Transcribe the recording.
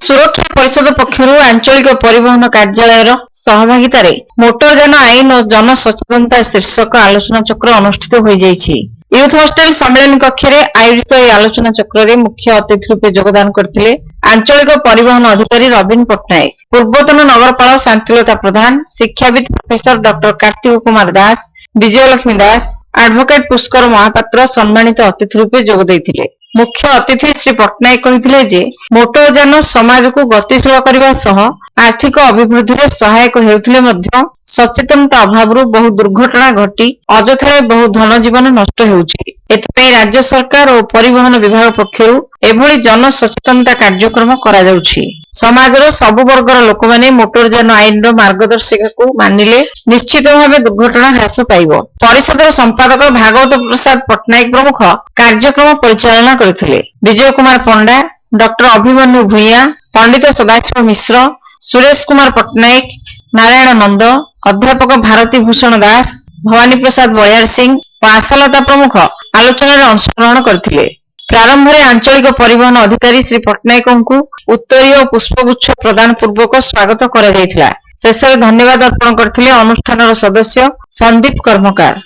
सुरक्षा परिषद पक्षर आंचलिक परिवहन कार्यालय सहभागितार मोटरयान आईन और जन सचेतनता शीर्षक आलोचना चक्र अनुष्ठित हो जाइछि। यूथ हॉस्टल सम्मेलन कक्ष आयोजित यह आलोचना चक्र मुख्य अतिथि रूपे योगदान करते आंचलिक परिवहन अधिकारी रवीन पट्टनायक, पूर्वतन नगरपाल शांतिलता प्रधान, शिक्षाविद प्रोफेसर डॉक्टर कार्तिक कुमार दास, विजयलक्ष्मी दास, एडवोकेट पुष्कर महापात्र सम्मानित अतिथि रूपे जोग देइथिले। मुख्य अतिथि श्री पट्टनायक कहिथिले जे मोटरयान समाज को गतिशील करने सह आर्थिक अभिवृद्धि में सहायक हेउथिले मध्य सचेतनता अभाव बहु दुर्घटना घटी अजथारे बहु धन जीवन नष्ट हेउछि। एथिपई राज्य सरकार और परिवहन विभाग पक्षरु एभली जन सचेतनता कार्यक्रम करा जाउछि। समाजर सबु वर्गर लोक माने मोटरयान आईन रो मार्गदर्शिका को मानिले निश्चित भावे दुर्घटना ह्रास पाइबो। परिषदर संपादक भागवत प्रसाद पट्टनायक प्रमुख कार्यक्रम परिचालना करथिले। विजय कुमार पंडा, डॉक्टर अभिमन्यु भूया, पंडित सदाशिव मिश्र, सुरेश कुमार पट्टनायक, नारायण नंद, अध्यापक भारती भूषण दास, भवानी प्रसाद बयार सिंह और आशालता प्रमुख आलोचना अंशग्रहण करथिले। प्रारंभ में आंचलिक परिवहन अधिकारी श्री पट्टनायक को उत्तरीय और पुष्पगुच्छ प्रदान पूर्वक स्वागत करा जायथिला। शेष धन्यवाद अर्पण करथिले अनुष्ठान सदस्य संदीप कर्मकार।